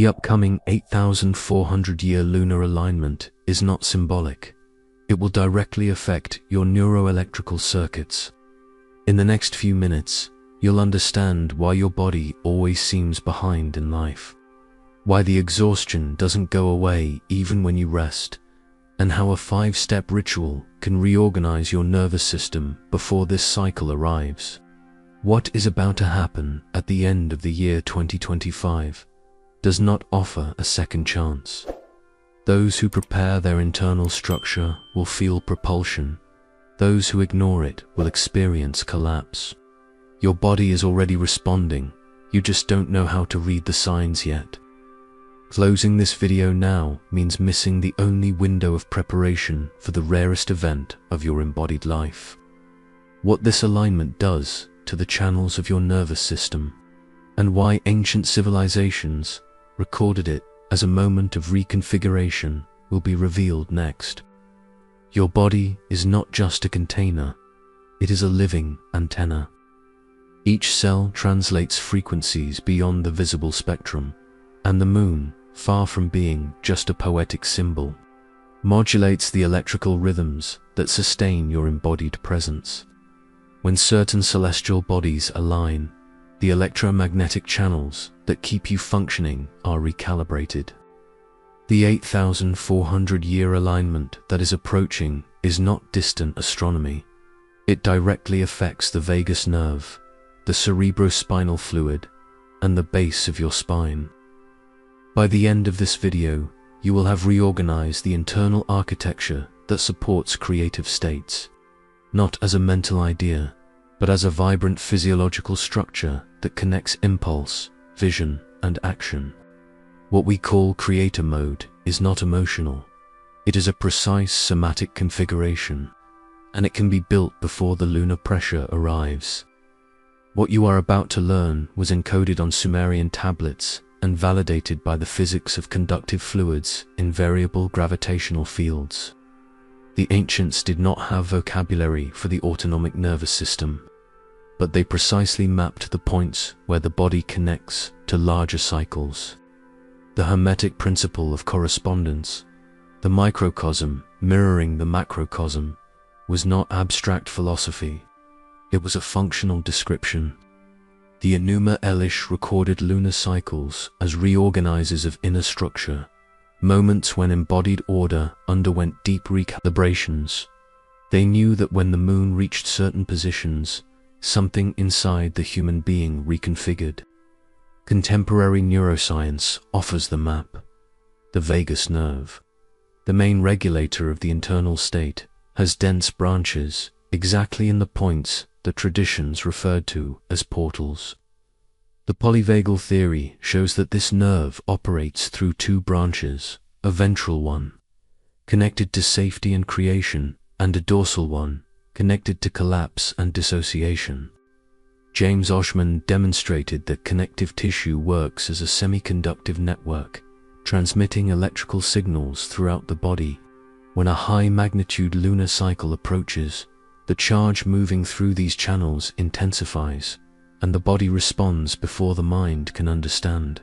The upcoming 8,400-year lunar alignment is not symbolic. It will directly affect your neuroelectrical circuits. In the next few minutes, you'll understand why your body always seems behind in life, why the exhaustion doesn't go away even when you rest, and how a 5-step ritual can reorganize your nervous system before this cycle arrives. What is about to happen at the end of the year 2025 does not offer a second chance. Those who prepare their internal structure will feel propulsion. Those who ignore it will experience collapse. Your body is already responding, you just don't know how to read the signs yet. Closing this video now means missing the only window of preparation for the rarest event of your embodied life. What this alignment does to the channels of your nervous system, and why ancient civilizations recorded it as a moment of reconfiguration, will be revealed next. Your body is not just a container, it is a living antenna. Each cell translates frequencies beyond the visible spectrum, and the moon, far from being just a poetic symbol, modulates the electrical rhythms that sustain your embodied presence. When certain celestial bodies align, the electromagnetic channels that keep you functioning are recalibrated. The 8,400-year alignment that is approaching is not distant astronomy. It directly affects the vagus nerve, the cerebrospinal fluid, and the base of your spine. By the end of this video, you will have reorganized the internal architecture that supports creative states, not as a mental idea, but as a vibrant physiological structure that connects impulse, vision, and action. What we call creator mode is not emotional. It is a precise somatic configuration, and it can be built before the lunar pressure arrives. What you are about to learn was encoded on Sumerian tablets and validated by the physics of conductive fluids in variable gravitational fields. The ancients did not have vocabulary for the autonomic nervous system, but they precisely mapped the points where the body connects to larger cycles. The hermetic principle of correspondence, the microcosm mirroring the macrocosm, was not abstract philosophy. It was a functional description. The Enuma Elish recorded lunar cycles as reorganizers of inner structure, moments when embodied order underwent deep recalibrations. They knew that when the moon reached certain positions, something inside the human being reconfigured. Contemporary neuroscience offers the map. The vagus nerve, the main regulator of the internal state, has dense branches exactly in the points that traditions referred to as portals. The polyvagal theory shows that this nerve operates through 2 branches, a ventral one, connected to safety and creation, and a dorsal one, connected to collapse and dissociation. James Oshman demonstrated that connective tissue works as a semiconductive network, transmitting electrical signals throughout the body. When a high-magnitude lunar cycle approaches, the charge moving through these channels intensifies, and the body responds before the mind can understand.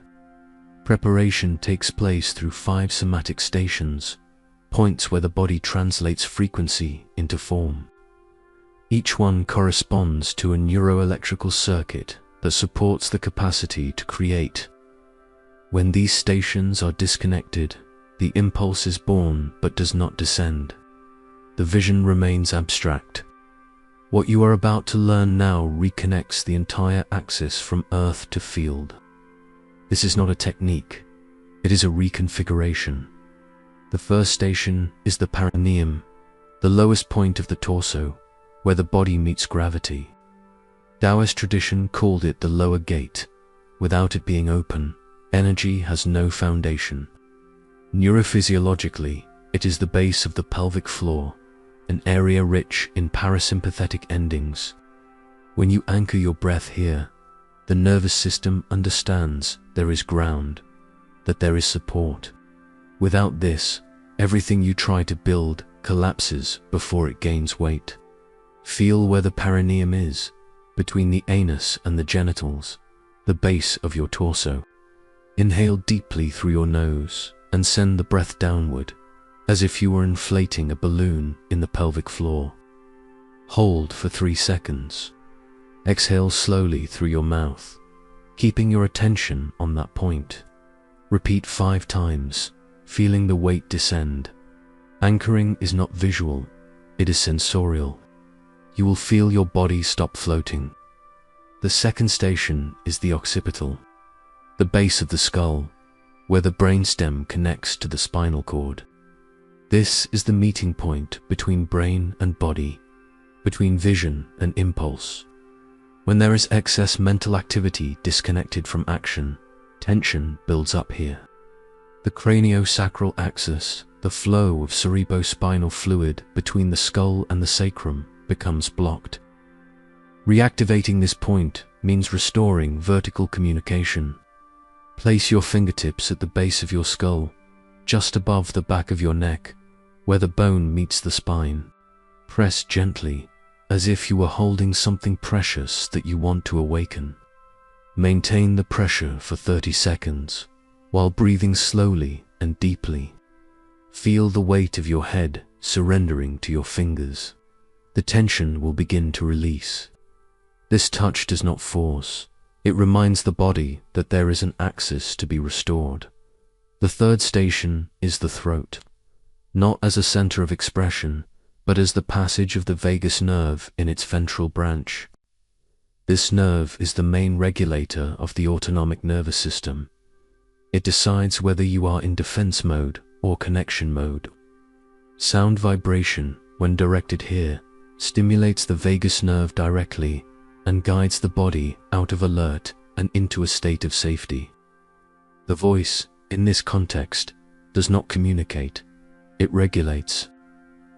Preparation takes place through 5 somatic stations, points where the body translates frequency into form. Each one corresponds to a neuroelectrical circuit that supports the capacity to create. When these stations are disconnected, the impulse is born but does not descend. The vision remains abstract. What you are about to learn now reconnects the entire axis from earth to field. This is not a technique, it is a reconfiguration. The first station is the perineum, the lowest point of the torso, where the body meets gravity. Taoist tradition called it the lower gate. Without it being open, energy has no foundation. Neurophysiologically, it is the base of the pelvic floor, an area rich in parasympathetic endings. When you anchor your breath here, the nervous system understands there is ground, that there is support. Without this, everything you try to build collapses before it gains weight. Feel where the perineum is, between the anus and the genitals, the base of your torso. Inhale deeply through your nose and send the breath downward, as if you were inflating a balloon in the pelvic floor. Hold for 3 seconds. Exhale slowly through your mouth, keeping your attention on that point. Repeat 5 times, feeling the weight descend. Anchoring is not visual, it is sensorial. You will feel your body stop floating. The second station is the occipital, the base of the skull, where the brainstem connects to the spinal cord. This is the meeting point between brain and body, between vision and impulse. When there is excess mental activity disconnected from action, tension builds up here. The craniosacral axis, the flow of cerebrospinal fluid between the skull and the sacrum, becomes blocked. Reactivating this point means restoring vertical communication. Place your fingertips at the base of your skull, just above the back of your neck, where the bone meets the spine. Press gently, as if you were holding something precious that you want to awaken. Maintain the pressure for 30 seconds, while breathing slowly and deeply. Feel the weight of your head surrendering to your fingers. The tension will begin to release. This touch does not force. It reminds the body that there is an axis to be restored. The third station is the throat, not as a center of expression, but as the passage of the vagus nerve in its ventral branch. This nerve is the main regulator of the autonomic nervous system. It decides whether you are in defense mode or connection mode. Sound vibration, when directed here, stimulates the vagus nerve directly and guides the body out of alert and into a state of safety. The voice, in this context, does not communicate, it regulates.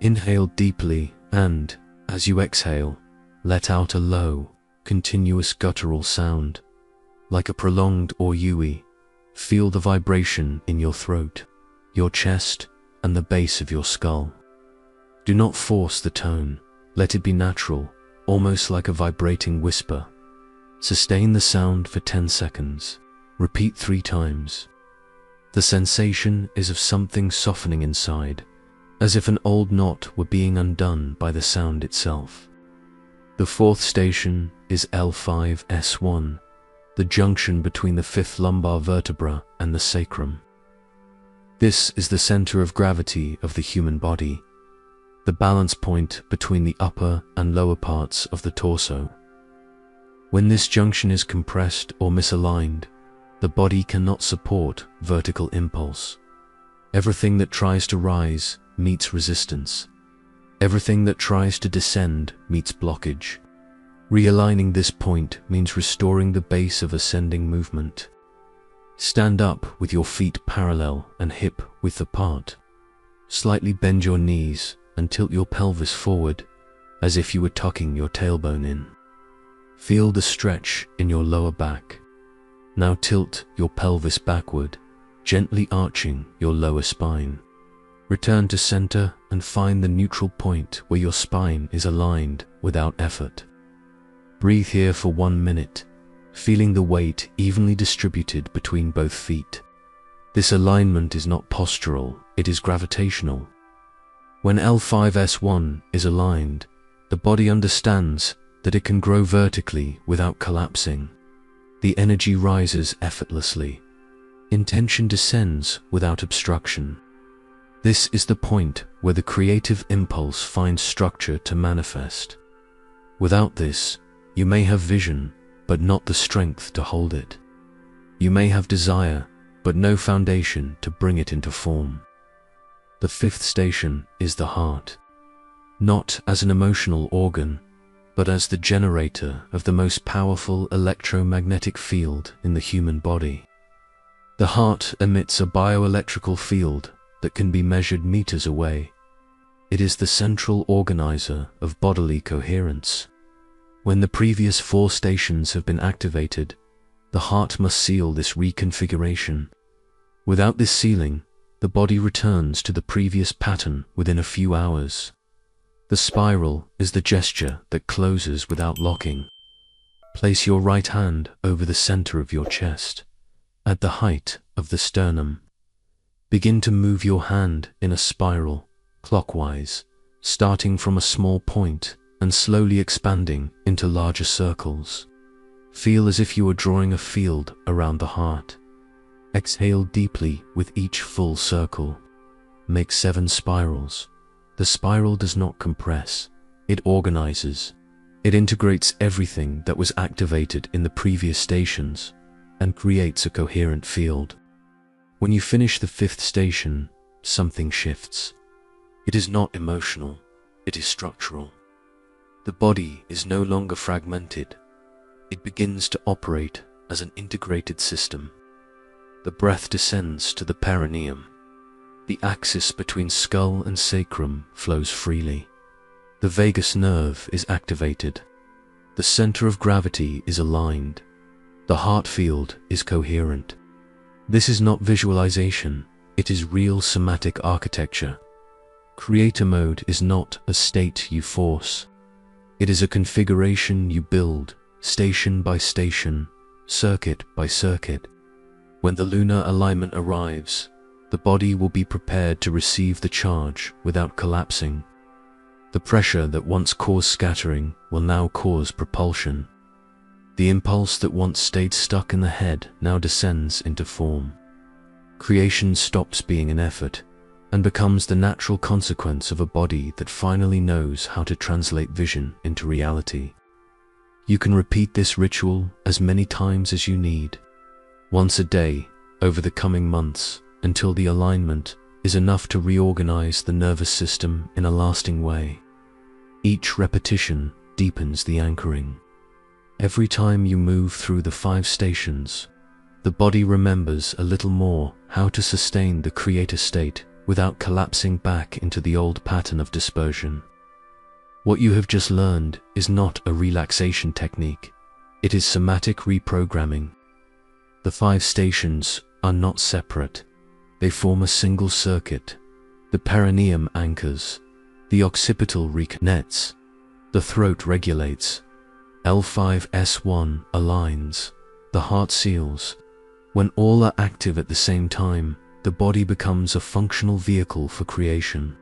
Inhale deeply and, as you exhale, let out a low, continuous guttural sound. Like a prolonged "or-yui", feel the vibration in your throat, your chest, and the base of your skull. Do not force the tone, let it be natural, almost like a vibrating whisper. Sustain the sound for 10 seconds. Repeat 3 times. The sensation is of something softening inside, as if an old knot were being undone by the sound itself. The fourth station is L5-S1, the junction between the 5th lumbar vertebra and the sacrum. This is the center of gravity of the human body, the balance point between the upper and lower parts of the torso. When this junction is compressed or misaligned, the body cannot support vertical impulse. Everything that tries to rise meets resistance. Everything that tries to descend meets blockage. Realigning this point means restoring the base of ascending movement. Stand up with your feet parallel and hip width apart. Slightly bend your knees and tilt your pelvis forward, as if you were tucking your tailbone in. Feel the stretch in your lower back. Now tilt your pelvis backward, gently arching your lower spine. Return to center and find the neutral point where your spine is aligned without effort. Breathe here for 1 minute, feeling the weight evenly distributed between both feet. This alignment is not postural, it is gravitational. When L5-S1 is aligned, the body understands that it can grow vertically without collapsing. The energy rises effortlessly. Intention descends without obstruction. This is the point where the creative impulse finds structure to manifest. Without this, you may have vision, but not the strength to hold it. You may have desire, but no foundation to bring it into form. The 5th station is the heart, not as an emotional organ, but as the generator of the most powerful electromagnetic field in the human body. The heart emits a bioelectrical field that can be measured meters away. It is the central organizer of bodily coherence. When the previous 4 stations have been activated, the heart must seal this reconfiguration. Without this sealing, the body returns to the previous pattern within a few hours. The spiral is the gesture that closes without locking. Place your right hand over the center of your chest, at the height of the sternum. Begin to move your hand in a spiral, clockwise, starting from a small point and slowly expanding into larger circles. Feel as if you are drawing a field around the heart. Exhale deeply with each full circle. Make 7 spirals. The spiral does not compress, it organizes. It integrates everything that was activated in the previous stations and creates a coherent field. When you finish the 5th station, something shifts. It is not emotional, it is structural. The body is no longer fragmented. It begins to operate as an integrated system. The breath descends to the perineum. The axis between skull and sacrum flows freely. The vagus nerve is activated. The center of gravity is aligned. The heart field is coherent. This is not visualization, it is real somatic architecture. Creator mode is not a state you force. It is a configuration you build, station by station, circuit by circuit. When the lunar alignment arrives, the body will be prepared to receive the charge without collapsing. The pressure that once caused scattering will now cause propulsion. The impulse that once stayed stuck in the head now descends into form. Creation stops being an effort and becomes the natural consequence of a body that finally knows how to translate vision into reality. You can repeat this ritual as many times as you need, once a day over the coming months, until the alignment is enough to reorganize the nervous system in a lasting way. Each repetition deepens the anchoring. Every time you move through the 5 stations, the body remembers a little more how to sustain the creator state without collapsing back into the old pattern of dispersion. What you have just learned is not a relaxation technique, it is somatic reprogramming. The 5 stations are not separate, they form a single circuit. The perineum anchors, the occipital reconnects, the throat regulates, L5S1 aligns, the heart seals. When all are active at the same time, the body becomes a functional vehicle for creation.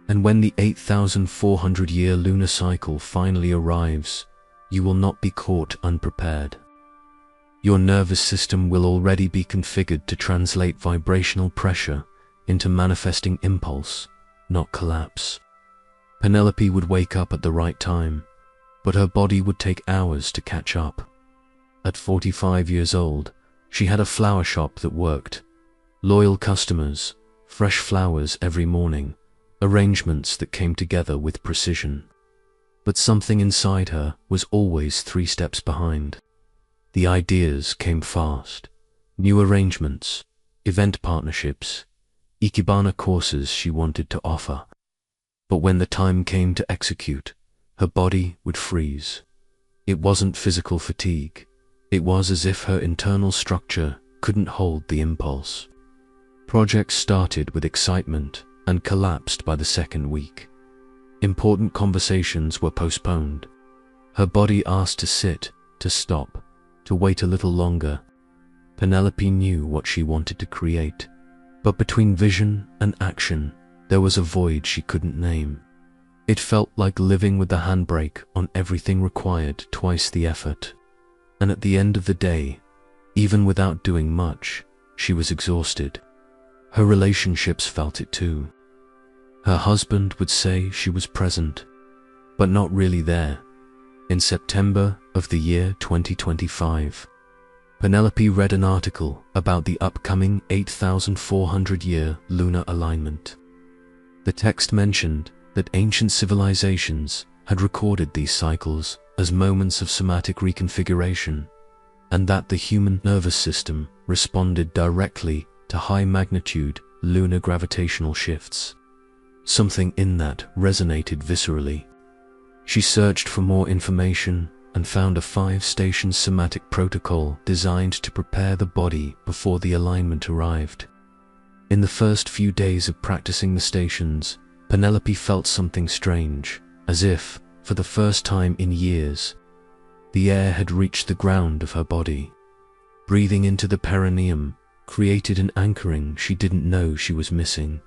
And when the 8,400-year lunar cycle finally arrives, you will not be caught unprepared. Your nervous system will already be configured to translate vibrational pressure into manifesting impulse, not collapse. Penelope would wake up at the right time, but her body would take hours to catch up. At 45 years old, she had a flower shop that worked. Loyal customers, fresh flowers every morning, arrangements that came together with precision. But something inside her was always 3 steps behind. The ideas came fast. New arrangements, event partnerships, Ikebana courses she wanted to offer. But when the time came to execute, her body would freeze. It wasn't physical fatigue. It was as if her internal structure couldn't hold the impulse. Projects started with excitement and collapsed by the 2nd week. Important conversations were postponed. Her body asked to sit, to stop, to wait a little longer. Penelope knew what she wanted to create, but between vision and action, there was a void she couldn't name. It felt like living with the handbrake on everything required twice the effort. And at the end of the day, even without doing much, she was exhausted. Her relationships felt it too. Her husband would say she was present, but not really there. In September of the year 2025, Penelope read an article about the upcoming 8,400-year lunar alignment. The text mentioned that ancient civilizations had recorded these cycles as moments of somatic reconfiguration, and that the human nervous system responded directly to high-magnitude lunar gravitational shifts. Something in that resonated viscerally. She searched for more information and found a 5-station somatic protocol designed to prepare the body before the alignment arrived. In the first few days of practicing the stations, Penelope felt something strange, as if, for the first time in years, the air had reached the ground of her body. Breathing into the perineum created an anchoring she didn't know she was missing.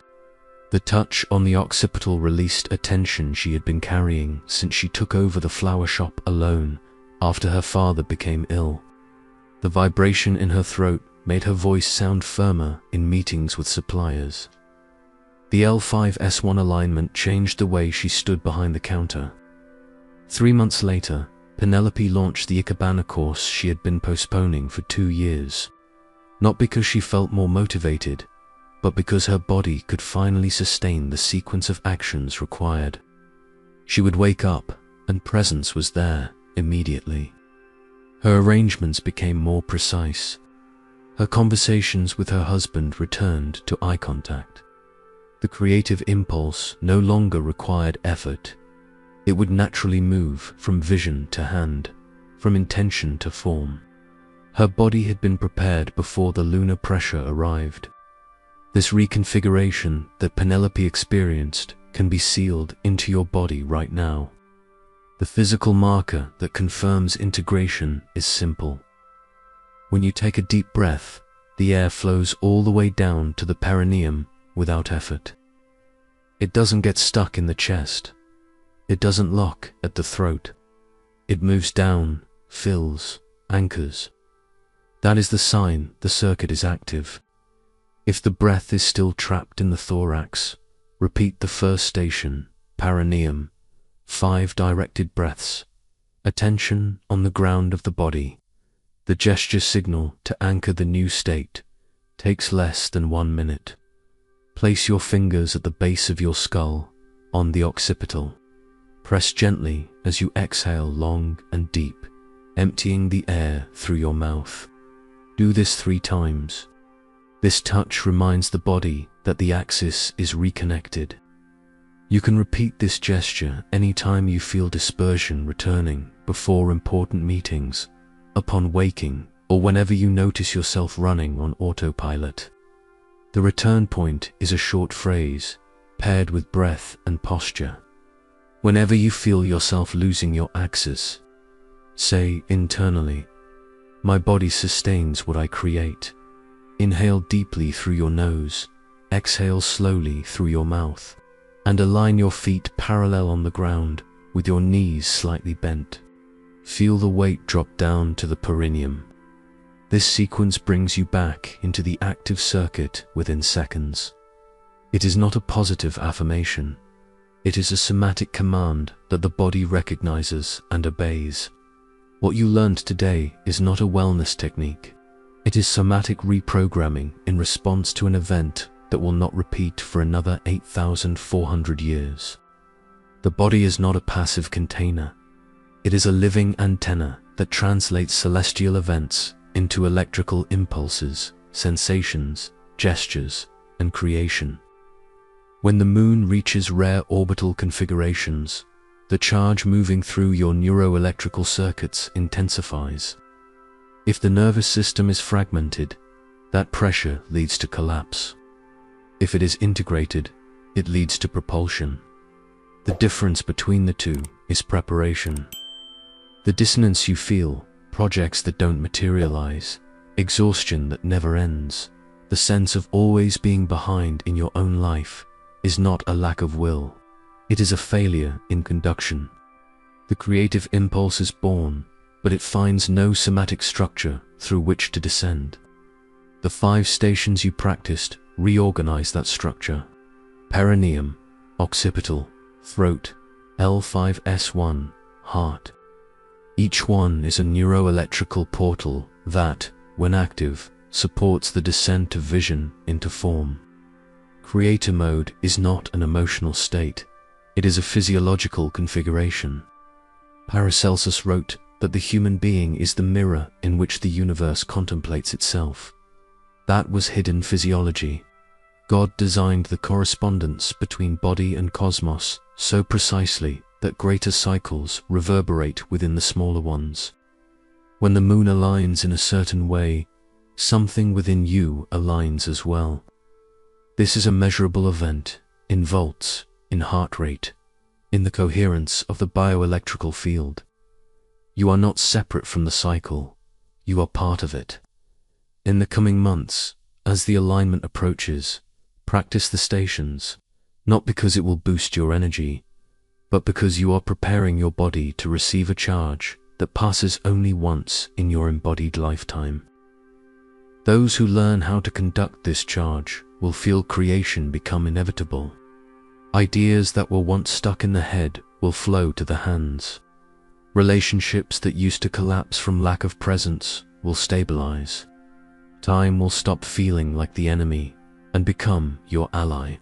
The touch on the occipital released a tension she had been carrying since she took over the flower shop alone after her father became ill. The vibration in her throat made her voice sound firmer in meetings with suppliers. The L5S1 alignment changed the way she stood behind the counter. 3 months later, Penelope launched the Ikebana course she had been postponing for 2 years. Not because she felt more motivated, but because her body could finally sustain the sequence of actions required. She would wake up, and presence was there immediately. Her arrangements became more precise. Her conversations with her husband returned to eye contact. The creative impulse no longer required effort. It would naturally move from vision to hand, from intention to form. Her body had been prepared before the lunar pressure arrived. This reconfiguration that Penelope experienced can be sealed into your body right now. The physical marker that confirms integration is simple. When you take a deep breath, the air flows all the way down to the perineum without effort. It doesn't get stuck in the chest. It doesn't lock at the throat. It moves down, fills, anchors. That is the sign the circuit is active. If the breath is still trapped in the thorax, repeat the first station, perineum, 5 directed breaths, attention on the ground of the body. The gesture signal to anchor the new state takes less than 1 minute. Place your fingers at the base of your skull, on the occipital. Press gently as you exhale long and deep, emptying the air through your mouth. Do this 3 times. This touch reminds the body that the axis is reconnected. You can repeat this gesture anytime you feel dispersion returning before important meetings, upon waking, or whenever you notice yourself running on autopilot. The return point is a short phrase, paired with breath and posture. Whenever you feel yourself losing your axis, say internally, "My body sustains what I create." Inhale deeply through your nose, exhale slowly through your mouth, and align your feet parallel on the ground with your knees slightly bent. Feel the weight drop down to the perineum. This sequence brings you back into the active circuit within seconds. It is not a positive affirmation. It is a somatic command that the body recognizes and obeys. What you learned today is not a wellness technique. It is somatic reprogramming in response to an event that will not repeat for another 8,400 years. The body is not a passive container. It is a living antenna that translates celestial events into electrical impulses, sensations, gestures, and creation. When the moon reaches rare orbital configurations, the charge moving through your neuroelectrical circuits intensifies. If the nervous system is fragmented, that pressure leads to collapse. If it is integrated, it leads to propulsion. The difference between the two is preparation. The dissonance you feel, projects that don't materialize, exhaustion that never ends, the sense of always being behind in your own life, is not a lack of will. It is a failure in conduction. The creative impulse is born, but it finds no somatic structure through which to descend. The 5 stations you practiced reorganize that structure. Perineum, occipital, throat, L5S1, heart. Each one is a neuroelectrical portal that, when active, supports the descent of vision into form. Creator mode is not an emotional state. It is a physiological configuration. Paracelsus wrote that the human being is the mirror in which the universe contemplates itself. That was hidden physiology. God designed the correspondence between body and cosmos so precisely that greater cycles reverberate within the smaller ones. When the moon aligns in a certain way, something within you aligns as well. This is a measurable event, in volts, in heart rate, in the coherence of the bioelectrical field. You are not separate from the cycle, you are part of it. In the coming months, as the alignment approaches, practice the stations, not because it will boost your energy, but because you are preparing your body to receive a charge that passes only once in your embodied lifetime. Those who learn how to conduct this charge will feel creation become inevitable. Ideas that were once stuck in the head will flow to the hands. Relationships that used to collapse from lack of presence will stabilize. Time will stop feeling like the enemy and become your ally.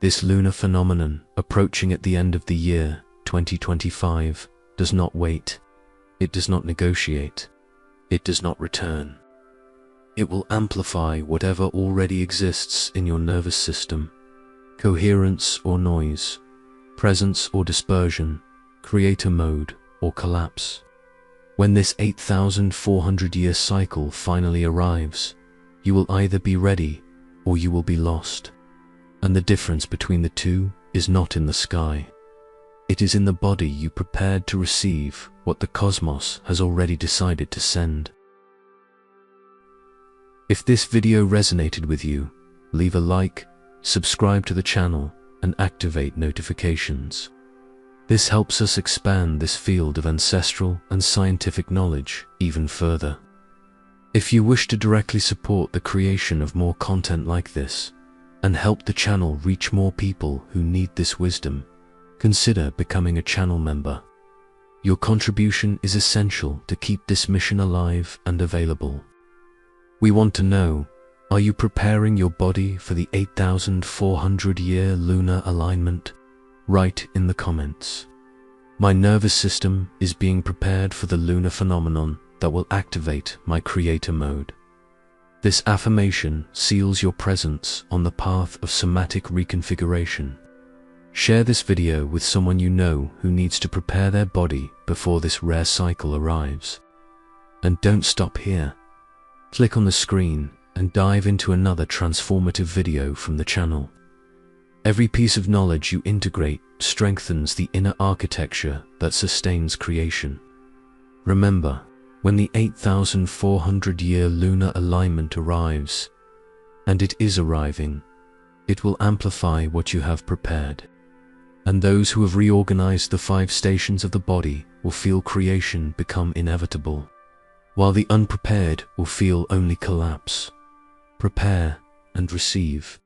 This lunar phenomenon, approaching at the end of the year 2025, does not wait. It does not negotiate. It does not return. It will amplify whatever already exists in your nervous system. Coherence or noise, presence or dispersion, creator mode or collapse. When this 8,400-year cycle finally arrives, you will either be ready or you will be lost. And the difference between the two is not in the sky. It is in the body you prepared to receive what the cosmos has already decided to send. If this video resonated with you, leave a like, subscribe to the channel, and activate notifications. This helps us expand this field of ancestral and scientific knowledge even further. If you wish to directly support the creation of more content like this, and help the channel reach more people who need this wisdom, consider becoming a channel member. Your contribution is essential to keep this mission alive and available. We want to know, are you preparing your body for the 8,400-year lunar alignment? Write in the comments. My nervous system is being prepared for the lunar phenomenon that will activate my creator mode. This affirmation seals your presence on the path of somatic reconfiguration. Share this video with someone you know who needs to prepare their body before this rare cycle arrives. And don't stop here. Click on the screen and dive into another transformative video from the channel. Every piece of knowledge you integrate strengthens the inner architecture that sustains creation. Remember, when the 8,400-year lunar alignment arrives, and it is arriving, it will amplify what you have prepared. And those who have reorganized the 5 stations of the body will feel creation become inevitable, while the unprepared will feel only collapse. Prepare and receive.